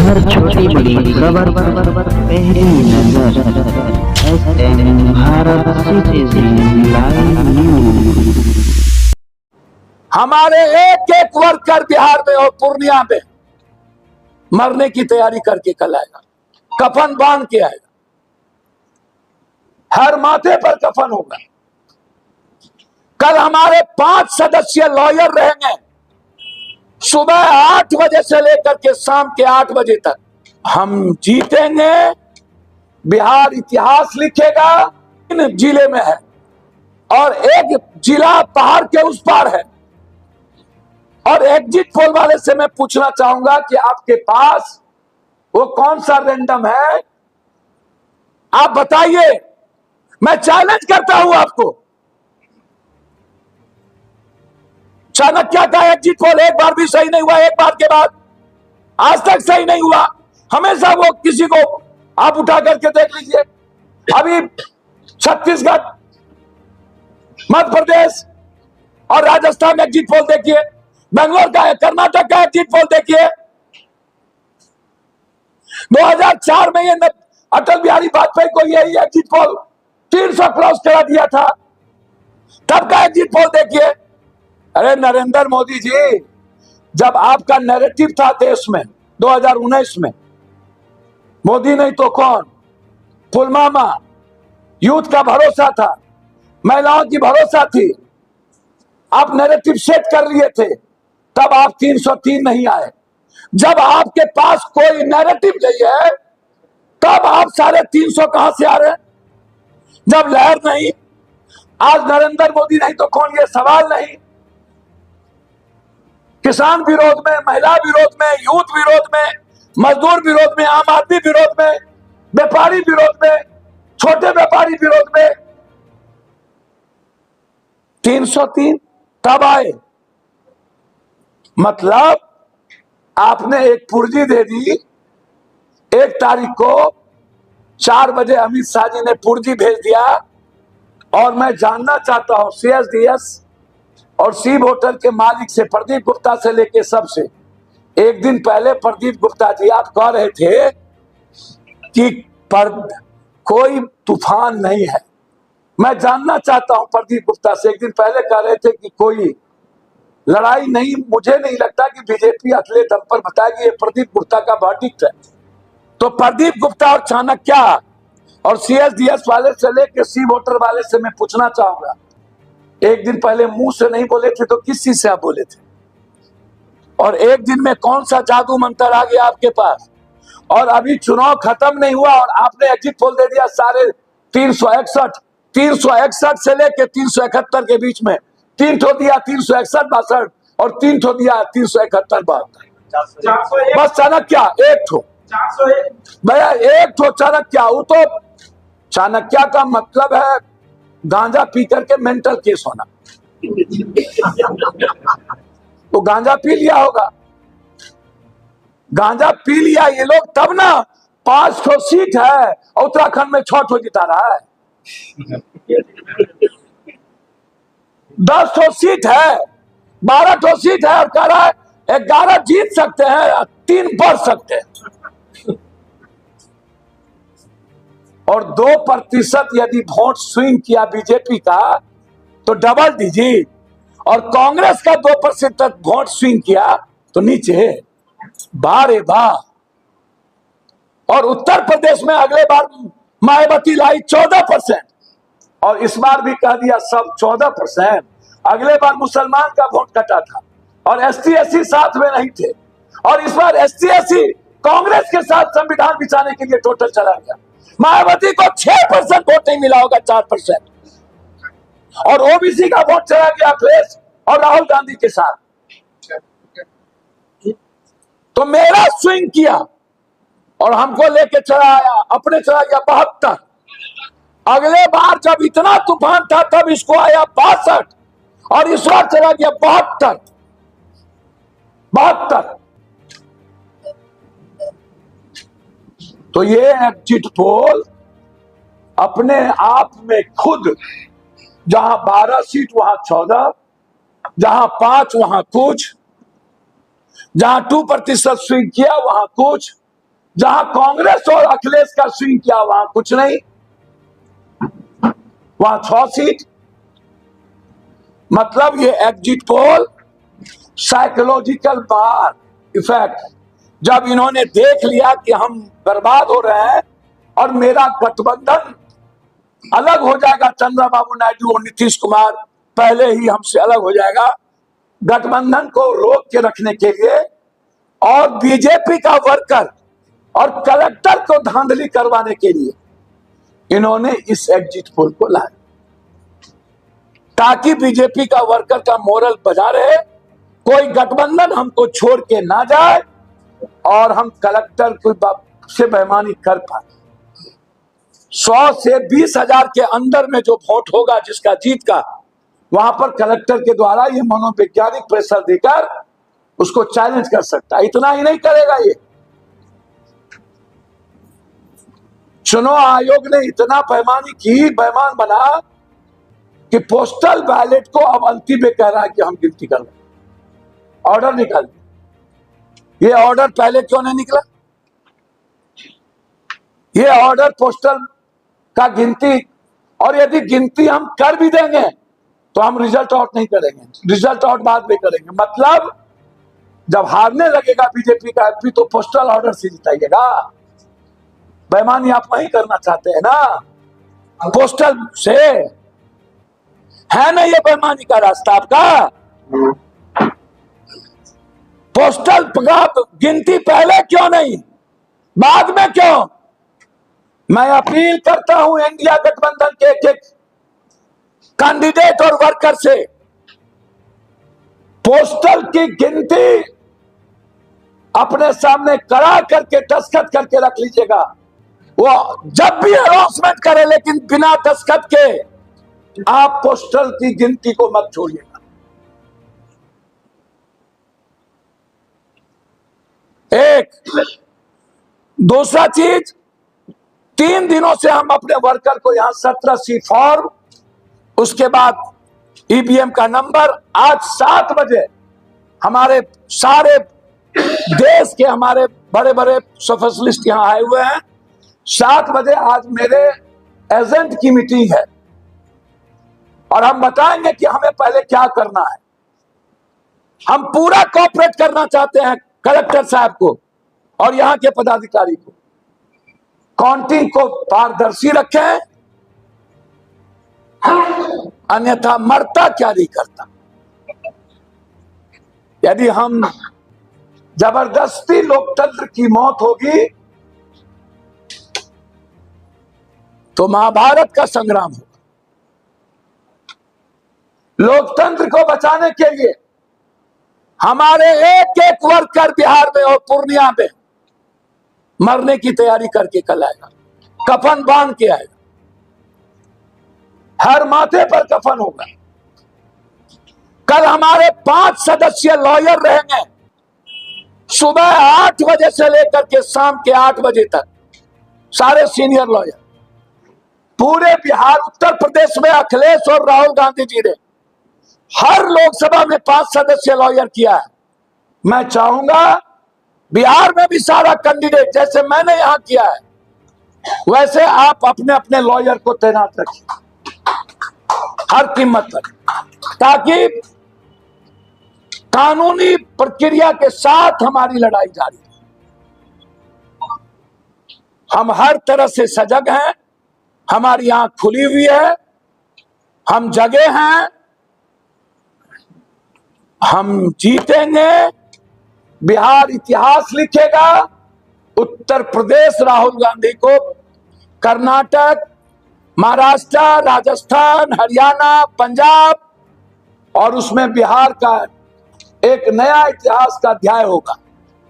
खबर छोटी बड़ी खबर पहली नजर SN Bharat citizen live news. हमारे एक एक वर्कर बिहार में और पूर्णिया में मरने की तैयारी करके कल आएगा, कफन बांध के आएगा, हर माथे पर कफन होगा। कल हमारे 5 सदस्यीय लॉयर रहेंगे, सुबह 8 बजे से लेकर के शाम के 8 बजे तक। हम जीतेंगे, बिहार इतिहास लिखेगा। 3 जिले में है और एक जिला पहाड़ के उस पार है। और एग्जिट पोल वाले से मैं पूछना चाहूंगा कि आपके पास वो कौन सा रैंडम है, आप बताइए। मैं चैलेंज करता हूं आपको। चाणक्य का एग्जिट पोल एक बार भी सही नहीं हुआ, एक बार के बाद आज तक सही नहीं हुआ। हमेशा वो किसी को आप उठा करके देख लीजिए। अभी छत्तीसगढ़, मध्य प्रदेश और राजस्थान एग्जिट पोल देखिए, बेंगलोर का है, कर्नाटक का एग्जिट पोल देखिए। 2004 में ये अटल बिहारी वाजपेयी को यही एग्जिट पोल 300 क्रॉस करा दिया था, तब का एग्जिट पोल देखिए। अरे नरेंद्र मोदी जी, जब आपका नैरेटिव था देश में 2019 में, मोदी नहीं तो कौन, पुलवामा, यूथ का भरोसा था, महिलाओं की भरोसा थी, आप नैरेटिव सेट कर लिए थे, तब आप 303 नहीं आए। जब आपके पास कोई नैरेटिव नहीं है, तब आप 350 कहां से आ रहे हैं? जब लहर नहीं, आज नरेंद्र मोदी नहीं तो कौन, ये सवाल नहीं। किसान विरोध में, महिला विरोध में, यूथ विरोध में, मजदूर विरोध में, आम आदमी विरोध में, व्यापारी विरोध में, छोटे व्यापारी विरोध में 303 तब आए। मतलब आपने एक पुर्जी दे दी। 1 तारीख को 4 बजे अमित शाह जी ने पुर्जी भेज दिया। और मैं जानना चाहता हूं सीएसडीएस और सी वोटर के मालिक से, प्रदीप गुप्ता से लेके सबसे, एक दिन पहले प्रदीप गुप्ता जी आप कह रहे थे कि कोई तूफान नहीं है। मैं जानना चाहता हूं प्रदीप गुप्ता से, एक दिन पहले कह रहे थे कि कोई लड़ाई नहीं, मुझे नहीं लगता कि बीजेपी अगले दम पर बताएगी। ये प्रदीप गुप्ता का वर्डिक्ट है। तो प्रदीप गुप्ता और चाणक्य और सीएसडीएस वाले से लेके सी वोटर वाले से मैं पूछना चाहूंगा, एक दिन पहले मुंह से नहीं बोले थे तो किस चीज से आप बोले थे? और एक दिन में कौन सा जादू मंत्र आ गया आपके पास? और अभी चुनाव खत्म नहीं हुआ और आपने एग्जिट पोल दे दिया 361 से लेके 371 के बीच में। 3 ठो दिया 361 62 और 3 ठो दिया 371 62। बस चाणक्य एक ठो, भैया एक ठो चाणक्य। वो तो चाणक्य का मतलब है गांजा पी करके मेंटल केस होना। वो गांजा पी लिया होगा, गांजा पी लिया ये लोग, तब ना 5 ठो सीट है और उत्तराखंड में 6 ठो जिता रहा है। 10 ठो सीट है, 12 ठो सीट है और कह रहा है 11 जीत सकते हैं, 3 बढ़ सकते हैं। और 2% यदि वोट स्विंग किया बीजेपी का तो डबल डिजिट, और कांग्रेस का 2% वोट स्विंग किया तो नीचे। बारे वाह। और उत्तर प्रदेश में अगले बार मायावती लाई 14%, और इस बार भी कह दिया सब 14%। अगले बार मुसलमान का वोट कटा था और एसटी एससी साथ में नहीं थे, और इस बार एसटी एससी कांग्रेस के साथ संविधान बिछाने के लिए टोटल चला गया। मायावती को 6% वोट नहीं मिला होगा, 4%, और ओबीसी का वोट चला गया अखिलेश और राहुल गांधी के साथ। तो मेरा स्विंग किया और हमको लेके चला आया, अपने चला गया 72। अगले बार जब इतना तूफान था तब इसको आया 62 और इस बार चला गया 72। तो ये एग्जिट पोल अपने आप में खुद, जहां 12 सीट वहां 14, जहां 5 वहां कुछ, जहां 2% स्विंग किया वहां कुछ, जहां कांग्रेस और अखिलेश का स्विंग किया वहां कुछ नहीं, वहां 6 सीट। मतलब ये एग्जिट पोल साइकोलॉजिकल बार इफेक्ट, जब इन्होंने देख लिया कि हम बर्बाद हो रहे हैं और मेरा गठबंधन अलग हो जाएगा, चंद्रबाबू नायडू और नीतीश कुमार पहले ही हमसे अलग हो जाएगा, गठबंधन को रोक के रखने के लिए और बीजेपी का वर्कर और कलेक्टर को धांधली करवाने के लिए इन्होंने इस एग्जिट पोल को लाया, ताकि बीजेपी का वर्कर का मोरल बजा रहे, कोई गठबंधन हमको छोड़ के ना जाए और हम कलेक्टर को से बेईमानी कर पाए। 100 से 20,000 के अंदर में जो वोट होगा जिसका जीत का, वहां पर कलेक्टर के द्वारा ये मनोवैज्ञानिक प्रेशर देकर उसको चैलेंज कर सकता है। इतना ही नहीं करेगा, ये चुनाव आयोग ने इतना बेईमानी की, बेईमान बना कि पोस्टल बैलेट को अब अंतिम में कह रहा है कि हम गिनती कर रहे हैं, ऑर्डर निकाल दिया। ये ऑर्डर पहले क्यों नहीं निकला? ये ऑर्डर पोस्टल का गिनती, और यदि गिनती हम कर भी देंगे तो हम रिजल्ट आउट नहीं करेंगे, रिजल्ट आउट बाद में करेंगे। मतलब जब हारने लगेगा बीजेपी का एमपी तो पोस्टल ऑर्डर से जिताइएगा। बेईमानी आप वही करना चाहते हैं ना, पोस्टल से है ना, ये बेईमानी का रास्ता आपका। पोस्टल गिनती पहले क्यों नहीं, बाद में क्यों? मैं अपील करता हूं इंडिया गठबंधन के एक कैंडिडेट और वर्कर से, पोस्टल की गिनती अपने सामने कड़ा करके दस्तखत करके रख लीजिएगा। वो जब भी अनाउंसमेंट करे लेकिन बिना दस्तखत के आप पोस्टल की गिनती को मत छोड़िएगा। एक दूसरा चीज, 3 दिनों से हम अपने वर्कर को यहां 17C फॉर्म, उसके बाद ईवीएम का नंबर, आज 7 बजे हमारे सारे देश के हमारे बड़े बड़े स्पेशलिस्ट यहां आए हुए हैं। 7 बजे आज मेरे एजेंट की मीटिंग है और हम बताएंगे कि हमें पहले क्या करना है। हम पूरा कोऑपरेट करना चाहते हैं कलेक्टर साहब को और यहां के पदाधिकारी को। काउंटिंग को पारदर्शी रखें, अन्यथा मरता क्या नहीं करता। यदि हम जबरदस्ती लोकतंत्र की मौत होगी तो महाभारत का संग्राम होगा। लोकतंत्र को बचाने के लिए हमारे एक एक वर्कर बिहार में और पूर्णिया में मरने की तैयारी करके कल आएगा, कफन बांध के आएगा, हर माथे पर कफन होगा। कल हमारे 5 सदस्यीय लॉयर रहेंगे, सुबह 8 बजे से लेकर के शाम के 8 बजे तक, सारे सीनियर लॉयर। पूरे बिहार, उत्तर प्रदेश में अखिलेश और राहुल गांधी जी ने हर लोकसभा में 5 सदस्यीय लॉयर किया है। मैं चाहूंगा बिहार में भी सारा कैंडिडेट, जैसे मैंने यहां किया है, वैसे आप अपने अपने लॉयर को तैनात रखिए हर कीमत पर, ताकि कानूनी प्रक्रिया के साथ हमारी लड़ाई जारी है। हम हर तरह से सजग हैं, हमारी आंख खुली हुई है, हम जगे हैं, हम जीतेंगे। बिहार इतिहास लिखेगा, उत्तर प्रदेश राहुल गांधी को, कर्नाटक, महाराष्ट्र, राजस्थान, हरियाणा, पंजाब, और उसमें बिहार का एक नया इतिहास का अध्याय होगा।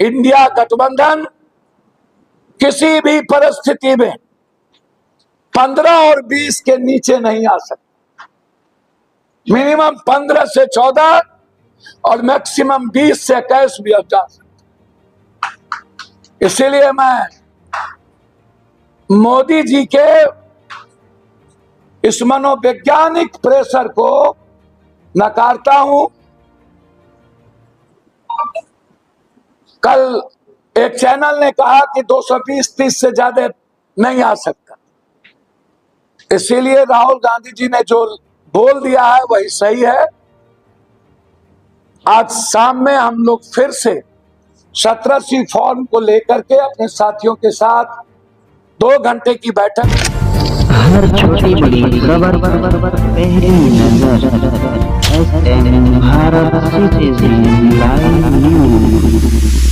इंडिया गठबंधन किसी भी परिस्थिति में 15 और 20 के नीचे नहीं आ सकता। मिनिमम 15 से 14 और मैक्सिमम 20 से 21 भी अब जा सकता। इसीलिए मैं मोदी जी के इस मनोवैज्ञानिक प्रेशर को नकारता हूं। कल एक चैनल ने कहा कि 220-30 से ज्यादा नहीं आ सकता। इसीलिए राहुल गांधी जी ने जो बोल दिया है वही सही है। आज शाम में हम लोग फिर से 17C फॉर्म को लेकर के अपने साथियों के साथ 2 घंटे की बैठक। हर छोटी बड़ी खबर पहली नजर, SM Bharat citizen live news.